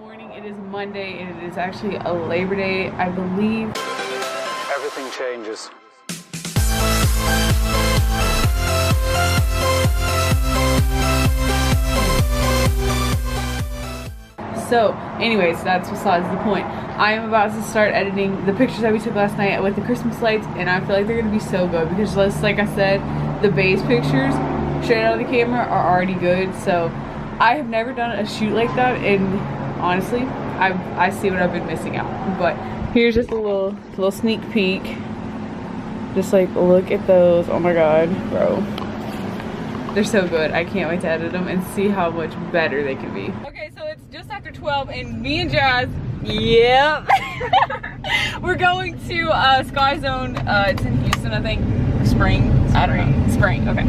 morning. It is Monday and it is actually a Labor Day, I believe. Everything changes. So anyways, that's besides the point. I am about to start editing the pictures that we took last night with the Christmas lights, and I feel like they're gonna be so good because just like I said, the base pictures straight out of the camera are already good. So I have never done a shoot like that, and honestly, I see what I've been missing out. But here's just a little sneak peek. Just like look at those. Oh my god, bro. They're so good. I can't wait to edit them and see how much better they can be. Okay, so it's just after 12 and me and Jazz, yep. We're going to Sky Zone. It's in Houston, I think. Spring? I don't know. Spring, okay.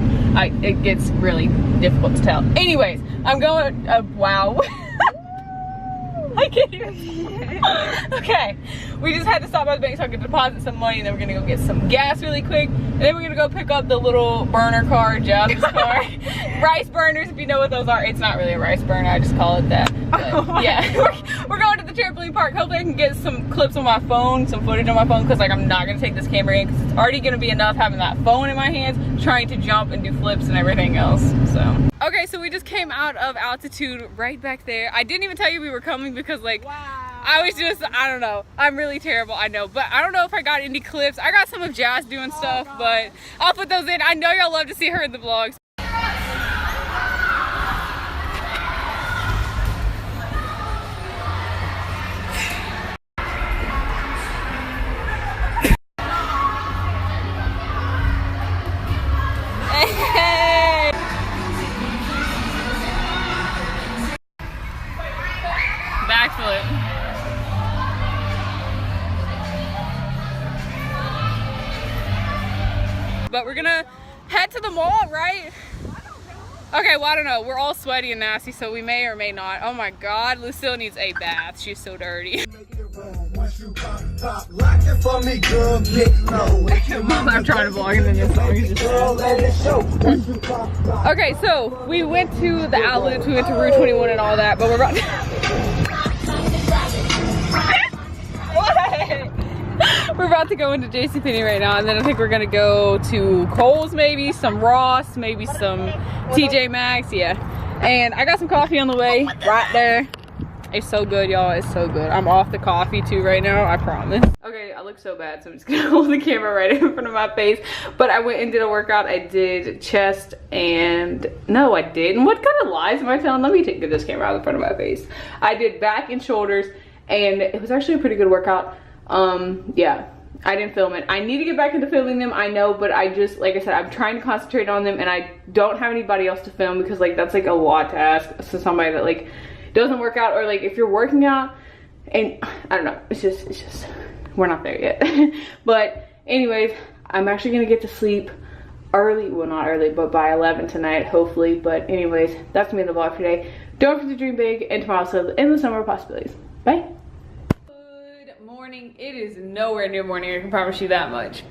It gets really difficult to tell. Anyways, I'm going, wow. I can't even. Okay, we just had to stop by the bank so I could deposit some money, and then we're gonna go get some gas really quick, and then we're gonna go pick up the little burner car, Jazz's car. Rice burners, if you know what those are. It's not really a rice burner, I just call it that. But yeah, we're going to the trampoline park. Hopefully I can get some clips on my phone, some footage on my phone, because like I'm not gonna take this camera in because it's already gonna be enough having that phone in my hands, trying to jump and do flips and everything else. So okay, so we just came out of altitude right back there. I didn't even tell you we were coming because like, wow. I was just, I don't know. I'm really terrible, I know. But I don't know if I got any clips. I got some of Jazz doing stuff, but I'll put those in. I know y'all love to see her in the vlogs. Backflip. But we're gonna head to the mall, right? Okay, well, I don't know. We're all sweaty and nasty, so we may or may not. Oh my god, Lucille needs a bath. She's so dirty. I'm trying to vlog and then this song is just... Okay, so we went to the outlets, we went to Route 21 and all that, but we're about to... We're about to go into JCPenney right now, and then I think we're gonna go to Kohl's, maybe some Ross, maybe some TJ Maxx, yeah. And I got some coffee on the way, right there. It's so good, y'all, it's so good. I'm off the coffee too right now, I promise. Okay, I look so bad, so I'm just gonna hold the camera right in front of my face. But I went and did a workout. I did chest and, no I didn't. What kind of lies am I telling? Let me take this camera out in front of my face. I did back and shoulders, and it was actually a pretty good workout. Yeah, I didn't film it. I need to get back into filming them, I know, but I just, like I said, I'm trying to concentrate on them, and I don't have anybody else to film because like that's like a lot to ask to somebody that like doesn't work out, or like if you're working out and I don't know, it's just we're not there yet. But anyways, I'm actually gonna get to sleep early, well not early, but by 11 tonight hopefully. But anyways, that's me in the vlog for today. Don't forget to dream big, and tomorrow so in the summer of possibilities. Bye. Morning. It is nowhere near morning, I can promise you that much.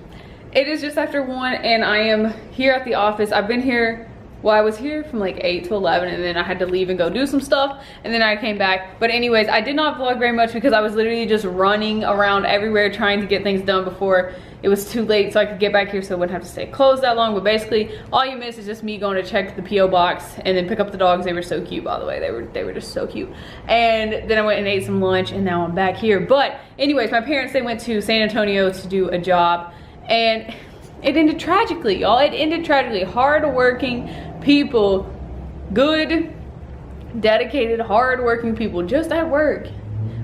It is just after 1 and I am here at the office. I've been here, well I was here from like 8 to 11 and then I had to leave and go do some stuff and then I came back. But anyways, I did not vlog very much because I was literally just running around everywhere trying to get things done before it was too late so I could get back here so I wouldn't have to stay closed that long. But basically all you miss is just me going to check the PO box and then pick up the dogs. They were so cute, by the way. They were just so cute. And then I went and ate some lunch and now I'm back here. But anyways, my parents, they went to San Antonio to do a job and it ended tragically, y'all. It ended tragically. Hard-working people, good, dedicated, hard-working people just at work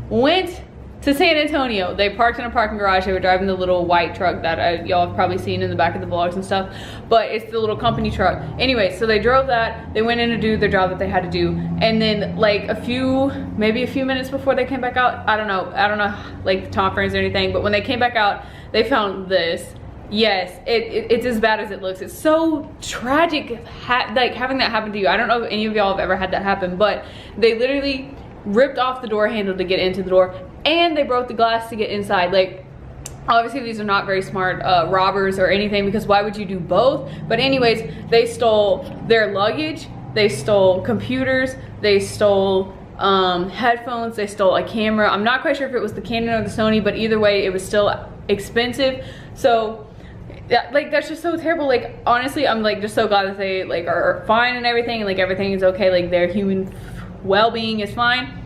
went to San Antonio. They parked in a parking garage. They were driving the little white truck that y'all have probably seen in the back of the vlogs and stuff, but it's the little company truck. Anyway, so they drove that, they went in to do their job that they had to do, and then like maybe a few minutes before they came back out, I don't know like the time frames or anything, but when they came back out, they found this. Yes, it's as bad as it looks. It's so tragic like having that happen to you. I don't know if any of y'all have ever had that happen, but they literally ripped off the door handle to get into the door, and they broke the glass to get inside. Like, obviously these are not very smart robbers or anything, because why would you do both? But anyways, they stole their luggage, they stole computers, they stole headphones, they stole a camera. I'm not quite sure if it was the Canon or the Sony, but either way, it was still expensive. So yeah, like that's just so terrible. Like honestly, I'm like just so glad that they like are fine and everything, and like everything is okay, like their human well-being is fine.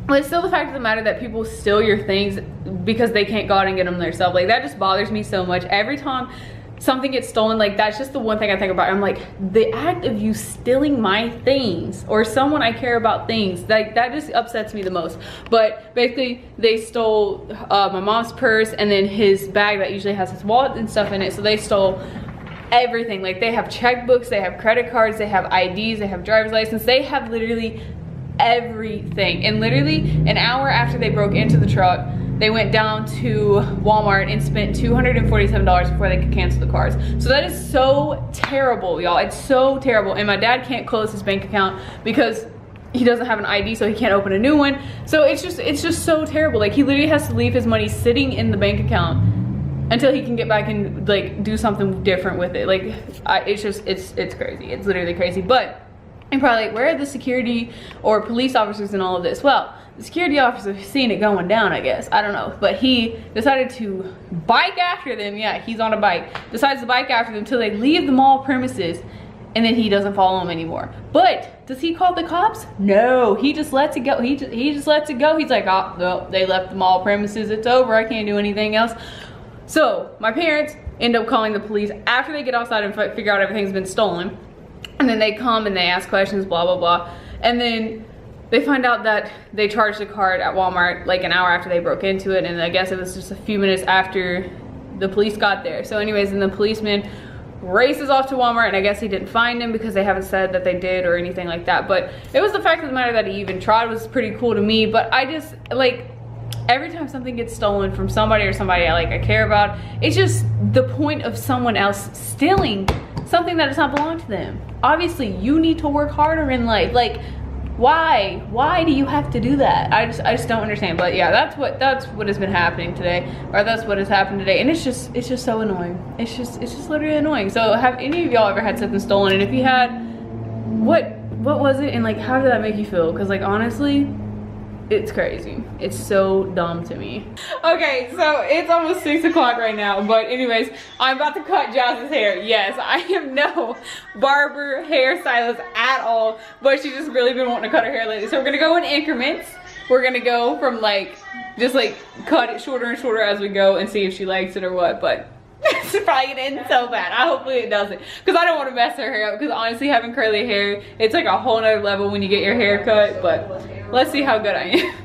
But it's still the fact of the matter that people steal your things because they can't go out and get them themselves. Like that just bothers me so much. Every time something gets stolen, like that's just the one thing I think about. I'm like, the act of you stealing my things or someone I care about things, like that just upsets me the most. But basically they stole my mom's purse and then his bag that usually has his wallet and stuff in it. So they stole everything. Like they have checkbooks, they have credit cards, they have IDs, they have driver's license, they have literally everything. And literally an hour after they broke into the truck, they went down to Walmart and spent $247 before they could cancel the cars. So that is so terrible, y'all. It's so terrible. And my dad can't close his bank account because he doesn't have an ID, so he can't open a new one. So it's just so terrible. Like he literally has to leave his money sitting in the bank account until he can get back and like do something different with it. Like it's crazy. It's literally crazy. But you're probably like, where are the security or police officers in all of this? Well, the security officer seen it going down, I guess. I don't know. But he decided to bike after them. Yeah, he's on a bike. Decides to bike after them until they leave the mall premises. And then he doesn't follow them anymore. But does he call the cops? No, he just lets it go. He just lets it go. He's like, oh, no, they left the mall premises. It's over. I can't do anything else. So my parents end up calling the police after they get outside and figure out everything's been stolen. And then they come and they ask questions, blah, blah, blah. And then they find out that they charged the card at Walmart like an hour after they broke into it. And I guess it was just a few minutes after the police got there. So anyways, and the policeman races off to Walmart, and I guess he didn't find him because they haven't said that they did or anything like that. But it was the fact of the matter that he even tried was pretty cool to me. But I just, like, every time something gets stolen from somebody or somebody I care about, it's just the point of someone else stealing something that does not belong to them. Obviously, you need to work harder in life. Like, why do you have to do that? I just don't understand. But yeah, that's what has been happening today, or that's what has happened today, and it's just so annoying. It's just literally annoying. So have any of y'all ever had something stolen? And if you had, what was it, and like how did that make you feel? Because like honestly, it's crazy. It's so dumb to me. Okay, so it's almost 6 o'clock right now, but anyways, I'm about to cut Jazz's hair. Yes, I am no barber hairstylist at all, but she's just really been wanting to cut her hair lately. So we're gonna go in increments. We're gonna go from just cut it shorter and shorter as we go and see if she likes it or what, but it's probably gonna end so bad. Hopefully it doesn't, because I don't want to mess her hair up, because honestly having curly hair, it's like a whole nother level when you get your hair cut. But let's see how good I am.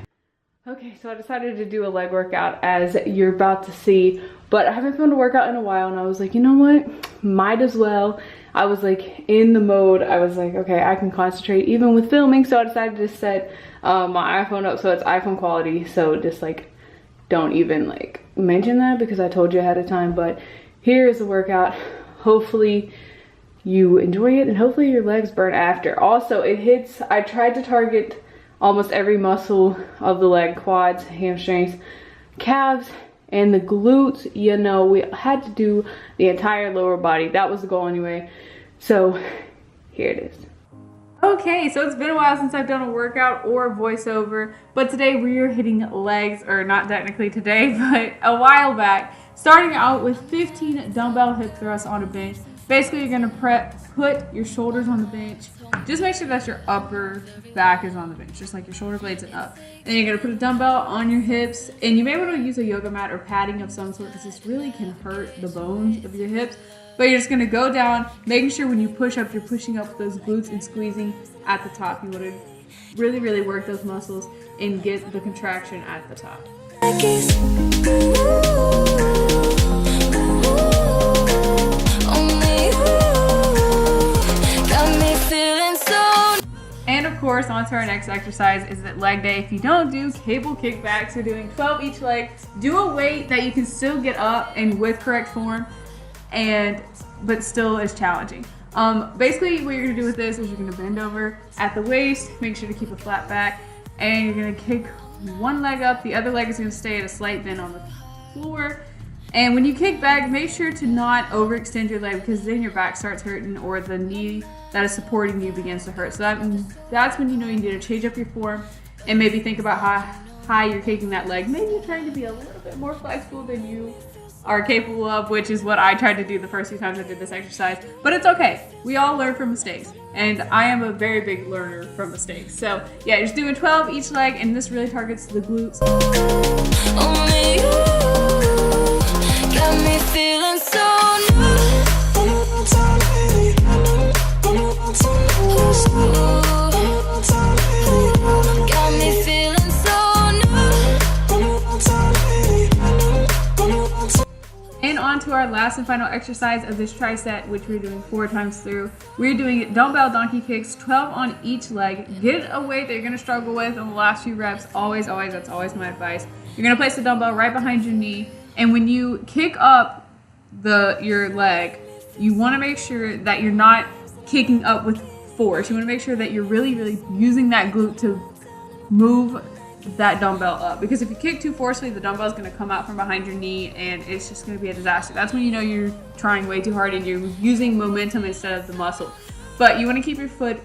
Okay, so I decided to do a leg workout, as you're about to see, but I haven't found a workout in a while, and I was like, you know what, might as well. I was like in the mode, I was like, okay, I can concentrate even with filming. So I decided to set my iPhone up so it's iPhone quality, so just like don't even like mention that because I told you ahead of time. But here is the workout. Hopefully you enjoy it, and hopefully your legs burn after. Also, it hits, I tried to target almost every muscle of the leg: quads, hamstrings, calves, and the glutes. You know, we had to do the entire lower body. That was the goal anyway. So here it is. Okay, so it's been a while since I've done a workout or voiceover, but today we are hitting legs, or not technically today, but a while back, starting out with 15 dumbbell hip thrusts on a bench. Basically, you're gonna put your shoulders on the bench. Just make sure that your upper back is on the bench, just like your shoulder blades and up. Then you're gonna put a dumbbell on your hips, and you may want to use a yoga mat or padding of some sort, because this really can hurt the bones of your hips. But you're just gonna go down, making sure when you push up, you're pushing up those glutes and squeezing at the top. You wanna really, really work those muscles and get the contraction at the top. And of course, on to our next exercise is that leg day. If you don't do cable kickbacks, you're doing 12 each leg. Do a weight that you can still get up and with correct form, but still is challenging. Basically what you're gonna do with this is you're gonna bend over at the waist, make sure to keep a flat back, and you're gonna kick one leg up, the other leg is gonna stay at a slight bend on the floor. And when you kick back, make sure to not overextend your leg, because then your back starts hurting, or the knee that is supporting you begins to hurt. So that's when you know you need to change up your form and maybe think about how high you're kicking that leg. Maybe you're trying to be a little bit more flexible than you are capable of, which is what I tried to do the first few times I did this exercise. But it's okay. We all learn from mistakes. And I am a very big learner from mistakes. So yeah, just doing 12 each leg, and this really targets the glutes. Only you got me feeling so got me feeling so And on to our last and final exercise of this triset, which we're doing 4 times through. We're doing dumbbell donkey kicks, 12 on each leg. Get a weight that you're gonna struggle with in the last few reps. Always, that's always my advice. You're gonna place the dumbbell right behind your knee, and when you kick up your leg, you wanna make sure that you're not kicking up with force. You wanna make sure that you're really, really using that glute to move that dumbbell up, because if you kick too forcefully, the dumbbell is going to come out from behind your knee and it's just going to be a disaster. That's when you know you're trying way too hard and you're using momentum instead of the muscle. But you want to keep your foot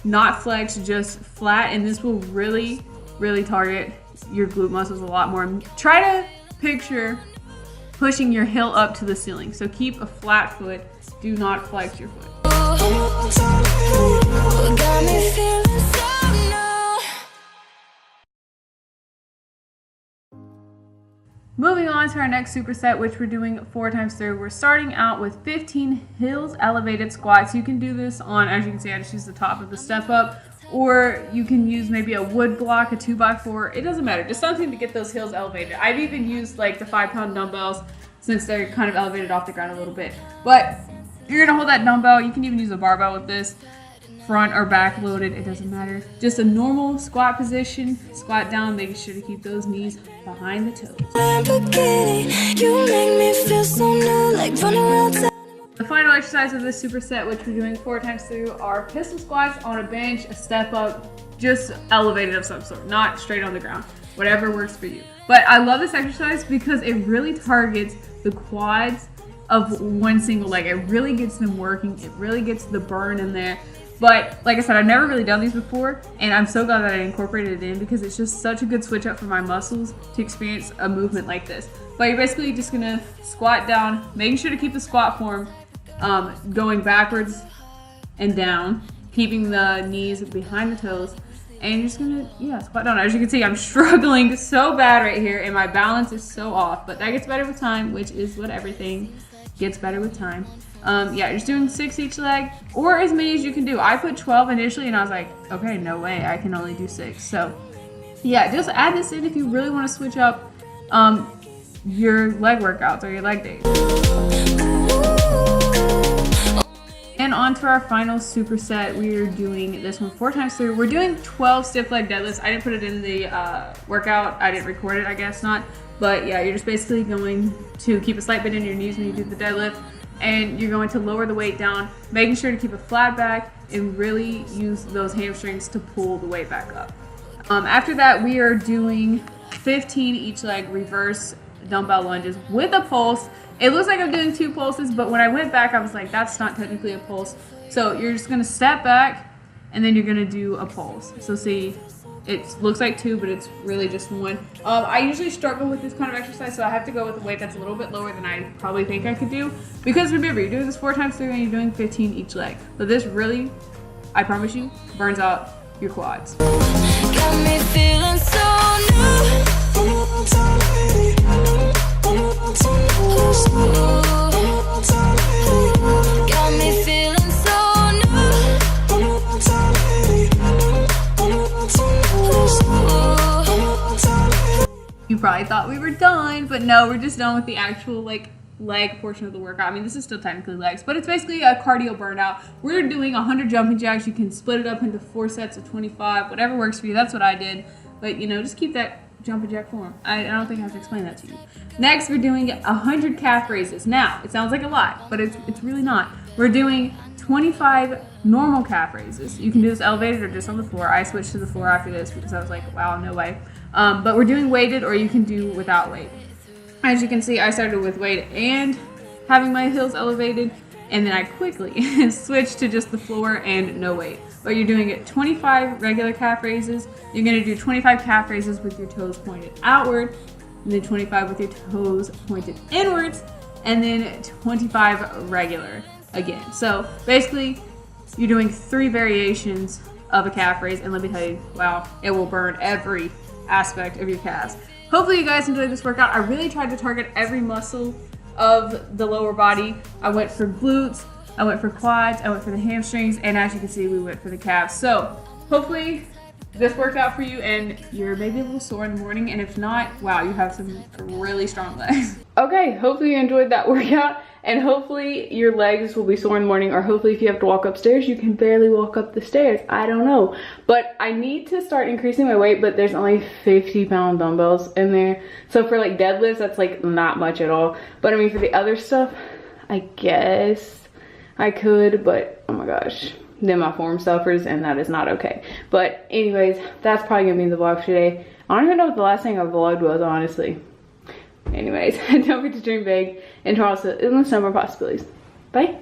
not flexed, just flat, and this will really, really target your glute muscles a lot more. Try to picture pushing your heel up to the ceiling. So keep a flat foot, do not flex your foot. got me feeling so Moving on to our next superset, which we're doing 4 times through. We're starting out with 15 heels elevated squats. You can do this on, as you can see, I just use the top of the step up, or you can use maybe a wood block, a 2x4. It doesn't matter, just something to get those heels elevated. I've even used like the 5-pound dumbbells since they're kind of elevated off the ground a little bit. But you're gonna hold that dumbbell. You can even use a barbell with this, front or back loaded, it doesn't matter. Just a normal squat position, squat down, making sure to keep those knees behind the toes. you make me feel so new, like running around town. The final exercise of this superset, which we're doing 4 times through, are pistol squats on a bench, a step up, just elevated of some sort, not straight on the ground, whatever works for you. But I love this exercise because it really targets the quads of one single leg. It really gets them working, it really gets the burn in there. But like I said, I've never really done these before, and I'm so glad that I incorporated it in because it's just such a good switch up for my muscles to experience a movement like this. But you're basically just gonna squat down, making sure to keep the squat form going backwards and down, keeping the knees behind the toes, and you're just gonna, squat down. As you can see, I'm struggling so bad right here, and my balance is so off, but that gets better with time, which is what everything gets better with time. Just doing 6 each leg, or as many as you can do. I put 12 initially, and I was like, okay, no way, I can only do 6. So yeah, just add this in if you really want to switch up your leg workouts or your leg days. And on to our final superset. We are doing this one 4 times through. We're doing 12 stiff leg deadlifts. I didn't put it in the workout. I didn't record it, I guess not. But yeah, you're just basically going to keep a slight bend in your knees when you do the deadlift, and you're going to lower the weight down, making sure to keep a flat back and really use those hamstrings to pull the weight back up. After that, we are doing 15 each leg reverse dumbbell lunges with a pulse. It looks like I'm doing 2 pulses, but when I went back, I was like, that's not technically a pulse. So you're just gonna step back, and then you're gonna do a pulse. So see, it looks like 2, but it's really just 1. I usually struggle with this kind of exercise, so I have to go with a weight that's a little bit lower than I probably think I could do. Because remember, you're doing this 4 times through and you're doing 15 each leg. But this really, I promise you, burns out your quads. Got me feeling so got me feeling so You probably thought we were done, but no, we're just done with the actual leg portion of the workout. I mean, this is still technically legs, but it's basically a cardio burnout. We're doing 100 jumping jacks. You can split it up into 4 sets of 25, whatever works for you. That's what I did. But just keep that jumping jack form. I don't think I have to explain that to you. Next, we're doing 100 calf raises. Now, it sounds like a lot, but it's really not. We're doing 25 normal calf raises. You can do this elevated or just on the floor. I switched to the floor after this because I was like, wow, no way. But we're doing weighted, or you can do without weight. As you can see, I started with weight and having my heels elevated, and then I quickly switched to just the floor and no weight. but you're doing 25 regular calf raises. You're gonna do 25 calf raises with your toes pointed outward, and then 25 with your toes pointed inwards, and then 25 regular again. So basically, you're doing 3 variations of a calf raise, and let me tell you, wow, it will burn every aspect of your calves. Hopefully you guys enjoyed this workout. I really tried to target every muscle of the lower body. I went for glutes, I went for quads, I went for the hamstrings, and as you can see, we went for the calves. So hopefully this worked out for you and you're maybe a little sore in the morning, and if not, wow, you have some really strong legs. Okay, hopefully you enjoyed that workout, and hopefully your legs will be sore in the morning, or hopefully if you have to walk upstairs, you can barely walk up the stairs. I don't know. But I need to start increasing my weight, but there's only 50-pound dumbbells in there. So for like deadlifts, that's like not much at all. But I mean, for the other stuff, I guess I could, but oh my gosh, then my form suffers, and that is not okay. But anyways, that's probably gonna be the vlog for today. I don't even know what the last thing I vlogged was, honestly. Anyways, don't forget to dream big and to also endless number of possibilities. Bye.